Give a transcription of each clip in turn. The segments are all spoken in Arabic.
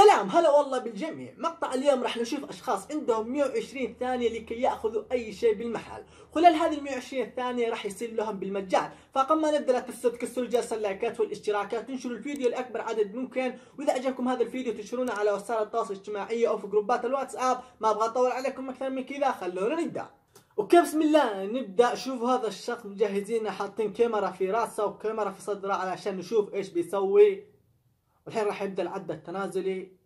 سلام هلا والله بالجميع. مقطع اليوم راح نشوف اشخاص عندهم 120 ثانية لكي ياخذوا اي شيء بالمحل. خلال هذه ال 120 ثانية راح يصير لهم بالمجان، فقبل ما نبدا لا تنسوا تكسروا جرس اللايكات والاشتراكات، تنشروا الفيديو لاكبر عدد ممكن، واذا عجبكم هذا الفيديو تنشرونا على وسائل التواصل الاجتماعي او في جروبات الواتساب. ما ابغى اطول عليكم اكثر من كذا، خلونا نبدا. اوكي بسم الله نبدا. شوفوا هذا الشخص مجهزين، حاطين كاميرا في راسه وكاميرا في صدره علشان نشوف ايش بيسوي. والحين راح يبدا العد التنازلي.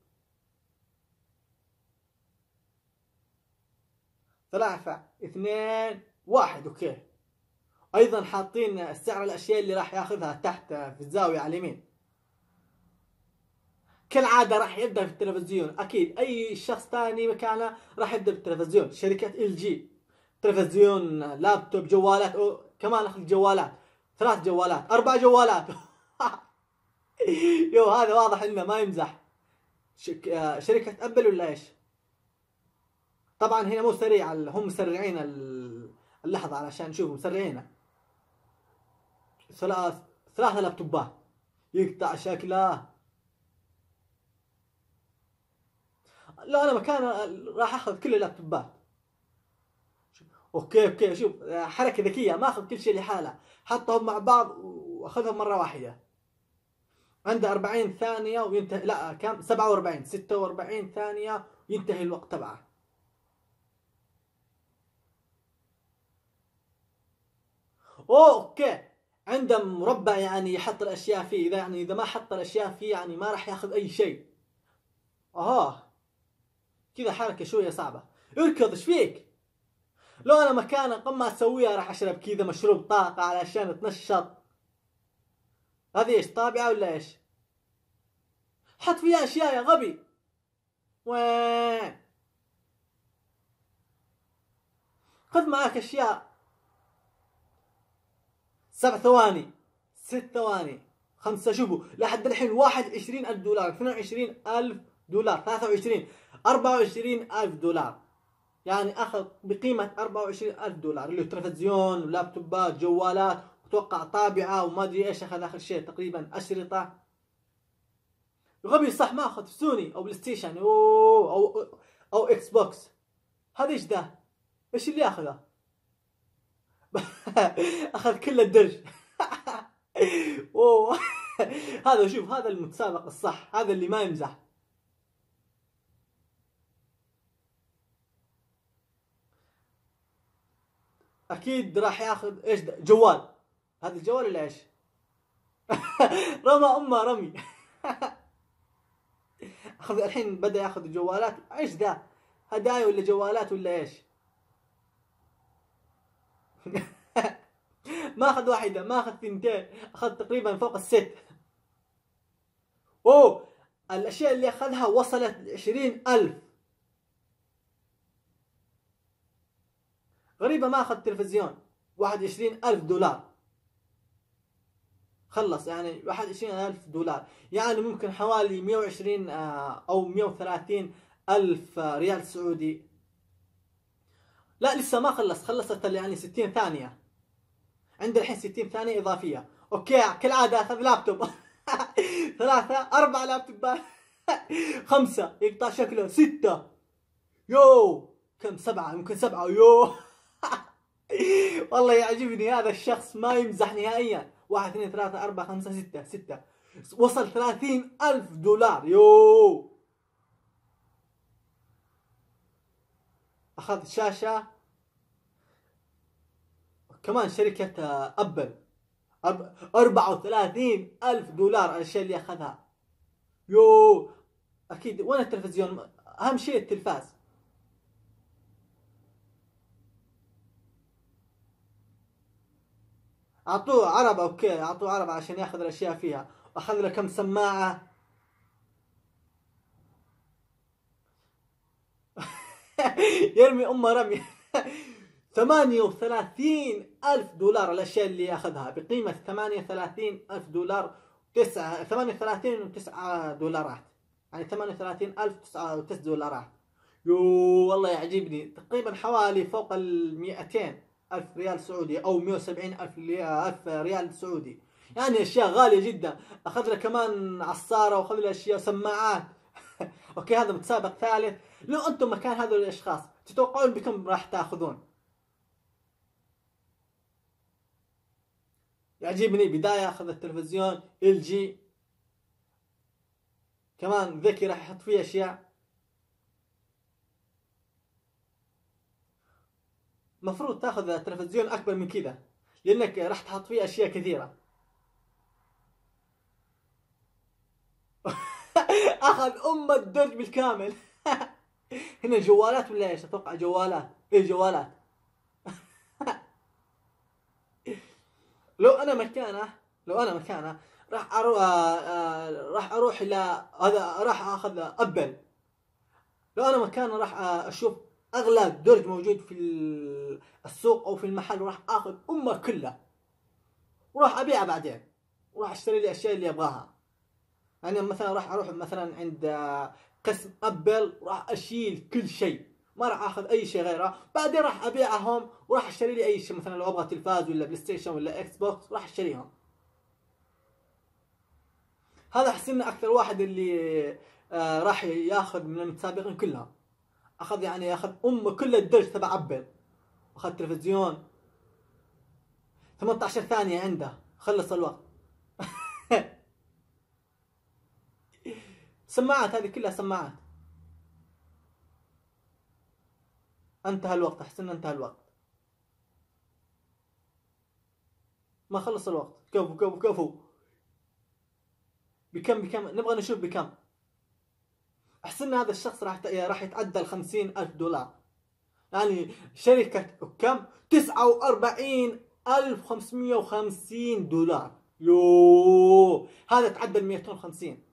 3 2 1. اوكي. ايضا حاطين سعر الاشياء اللي راح ياخذها تحت في الزاويه على اليمين. كالعاده راح يبدا في التلفزيون، اكيد اي شخص ثاني مكانه راح يبدا بالتلفزيون. شركه ال جي تلفزيون، لابتوب، جوالات، كمان اخذ جوالات، 3 جوالات، 4 جوالات. يو هذا واضح انه ما يمزح. شركه ابل ولا ايش؟ طبعا هنا مو سريع، هم مسرعين اللحظة علشان نشوف، مسرعينه. 3 لابتوبات يقطع شكله. لا انا مكان راح اخذ كل اللابتوبات. اوكي شوف حركة ذكية، ما اخذ كل شيء لحاله، حطهم مع بعض واخذهم مرة واحدة. عنده 40 ثانية وينتهي، لا كم، 47 46 ثانية وينتهي الوقت تبعه. اوكي عنده مربع يعني يحط الاشياء فيه، اذا ما حط الاشياء فيه يعني ما راح ياخذ اي شيء. كذا حركه شويه صعبه. اركض ايش فيك؟ لو انا مكانه قبل ما اسويها راح اشرب كذا مشروب طاقه علشان اتنشط. هذه ايش، طابعه ولا ايش؟ حط فيها اشياء يا غبي. وين؟ خذ معاك اشياء. 7 ثواني، 6 ثواني، 5. شوفوا لحد الحين 21,000 دولار، 22,000 دولار، 23، 24,000 دولار. يعني اخذ بقيمة 24,000 دولار، اللي هو تلفزيون ولابتوبات جوالات، وتوقع طابعة وما ادري ايش اخذ اخر شيء، تقريبا اشرطة. غبي صح، ما اخذ سوني او بلاي ستيشن او اكس بوكس. هذا ايش ده؟ ايش اللي اخذه؟ اخذ كل الدرج. اوه. هذا شوف، هذا المتسابق الصح، هذا اللي ما يمزح. اكيد راح ياخذ ايش ده؟ جوال. هذا الجوال ولا ايش؟ رمى امه رمي. اخذ الحين، بدا ياخذ جوالات. ايش ذا؟ هدايا ولا جوالات ولا ايش؟ ما اخذ واحده، ما اخذ 2، اخذ تقريبا فوق ال6. الاشياء اللي اخذها وصلت ل20,000. غريبه ما اخذ تلفزيون. 21,000 دولار. خلص يعني 21,000 دولار، يعني ممكن حوالي 120 او 130 الف ريال سعودي. لا لسه ما خلصت يعني 60 ثانية. عند الحين 60 ثانية إضافية. أوكي كالعادة أخذ لابتوب. 3 4 لابتوبات. 5 يقطع شكله. 6 يو كم، 7 يمكن 7 يو. والله يعجبني هذا الشخص، ما يمزح نهائيا. 1 2 3 4 5 6 وصل 30,000 دولار. يو أخذ شاشة كمان شركة أبل. 34,000 دولار الأشياء اللي أخذها. يو أكيد. وين التلفزيون؟ أهم شيء التلفاز. أعطوه عربة. أوكي أعطوه عربة عشان ياخذ الأشياء فيها. وأخذ له كم سماعة. يرمي أمه رمي. 38,000 دولار الأشياء اللي أخذها بقيمة 38,000 دولار. 38 و9 دولارات، يعني 38,000 و9 دولارات. يو والله يعجبني. تقريبا حوالي فوق 200,000 ريال سعودي أو 170,000 ريال سعودي، يعني أشياء غالية جدا. أخذ له كمان عصارة، وأخذ له أشياء سماعات. اوكي هذا متسابق ثالث. لو انتم مكان هذول الاشخاص تتوقعون بكم راح تاخذون؟ يعجبني بداية اخذ التلفزيون ال جي، كمان ذكي راح يحط فيه اشياء. مفروض تاخذ تلفزيون اكبر من كذا لانك راح تحط فيه اشياء كثيرة. اخذ الدرج بالكامل. هنا جوالات ولا ايش؟ اتوقع جوالات. ايه جوالات. لو انا مكانه راح اروح راح اروح الى هذا، راح اخذ ابل. لو انا مكانه راح اشوف اغلى درج موجود في السوق او في المحل، وراح اخذ كلها وراح ابيعها بعدين، وراح اشتري لي الاشياء اللي ابغاها. يعني مثلا راح اروح مثلا عند قسم ابل، راح اشيل كل شيء، ما راح اخذ اي شيء غيره. بعدين راح ابيعهم وراح اشتري لي اي شيء، مثلا لو ابغى تلفاز ولا بلاي ستيشن ولا اكس بوكس راح اشتريهم. هذا احس انه اكثر واحد اللي راح ياخذ من المتسابقين كلهم. اخذ يعني ياخذ كل الدرج تبع ابل، واخذ تلفزيون. 18 ثانية عنده، خلص الوقت. سماعات، هذه كلها سماعات. انتهى الوقت، احس انه انتهى الوقت. ما خلص الوقت. كفو. بكم نبغى نشوف بكم. احس ان هذا الشخص راح يتعدى $50,000. يعني شركة كم؟ $49,550. يوه، هذا تعدى 250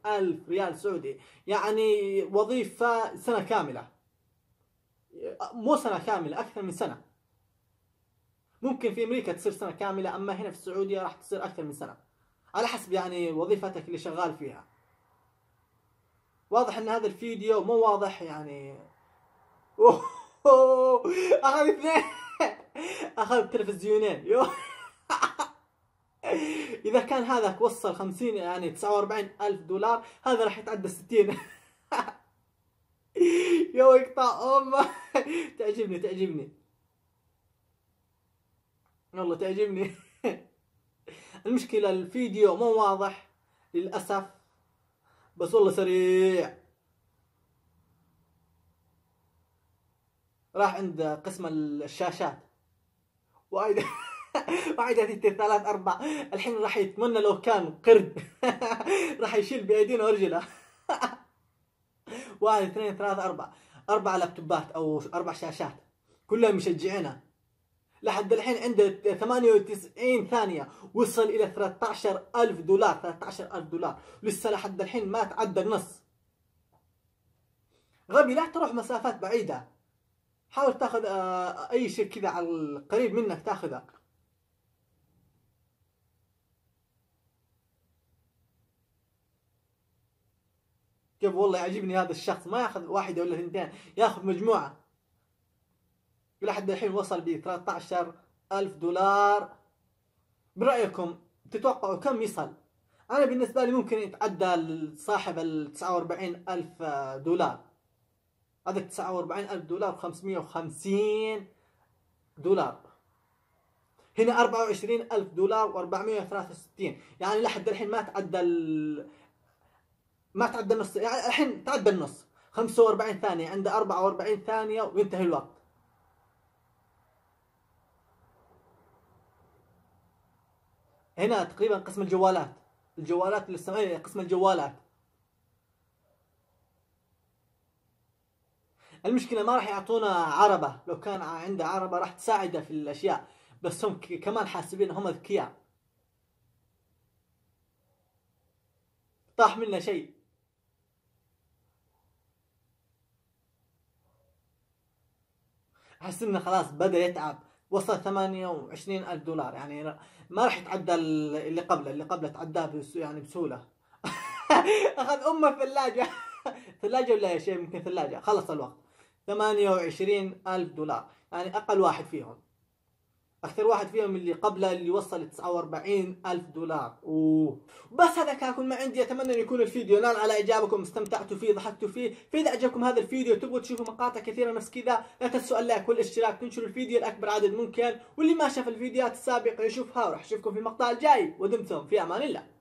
ألف ريال سعودي. يعني وظيفة سنة كاملة، مو سنة كاملة، أكثر من سنة. ممكن في أمريكا تصير سنة كاملة، أما هنا في السعودية راح تصير أكثر من سنة، على حسب يعني وظيفتك اللي شغال فيها. واضح أن هذا الفيديو مو واضح يعني. أخذ اثنين. أخذ تلفزيونين. إذا كان هذاك وصل 50 يعني $49,000، هذا راح يتعدى 60. يو يقطع أمه. تعجبني والله تعجبني. المشكلة الفيديو مو واضح للأسف، بس والله سريع. راح عند قسم الشاشات، وايد. واحد يأتي 3 4. الحين راح يتمنى لو كان قرد. راح يشيل بأيدينه ورجله. 1 2 3 4. 4 لابتوبات أو 4 شاشات كلهم مشجعينها. لحد الحين عنده 98 ثانية، وصل إلى $13,000. $13,000 لسه لحد الحين ما تعدى النص. غبي، لا تروح مسافات بعيدة، حاول تاخذ أي شيء كذا على القريب منك تاخذه. كيف والله يعجبني هذا الشخص، ما ياخذ واحدة ولا ثنتين، ياخذ مجموعة. لحد الحين وصل ب $13,000. برأيكم تتوقعوا كم يصل؟ أنا بالنسبة لي ممكن يتعدى صاحب $49,000. هذا $49,000 $550. هنا $24,000 و463. يعني لحد الحين ما تعدى النص. يعني الحين تعدى النص، 45 ثانية، عنده 44 ثانية وينتهي الوقت. هنا تقريبا قسم الجوالات اللي السمعية، قسم الجوالات. المشكلة ما راح يعطونا عربة، لو كان عنده عربة راح تساعده في الأشياء، بس هم كمان حاسبين هم ذكياء. طاح منا شيء. أحس إنه خلاص بدأ يتعب، وصل $28,000. يعني ما راح يتعدى اللي قبله تعداه يعني بسهولة. أخذ ثلاجة. ثلاجة ولا شيء، يمكن ثلاجة. خلص الوقت. $28,000 يعني أقل واحد فيهم. اكثر واحد فيهم اللي قبله اللي وصل 49,000 دولار. وبس هذا كان كل ما عندي. اتمنى ان يكون الفيديو نال على اعجابكم، استمتعتوا فيه، ضحكتوا فيه. فاذا اعجبكم هذا الفيديو تبغوا تشوفوا مقاطع كثيره نفس كذا، لا تنسوا اللايك والاشتراك، تنشروا الفيديو لاكبر عدد ممكن، واللي ما شاف الفيديوهات السابقه يشوفها. وراح اشوفكم في المقطع الجاي، ودمتم في امان الله.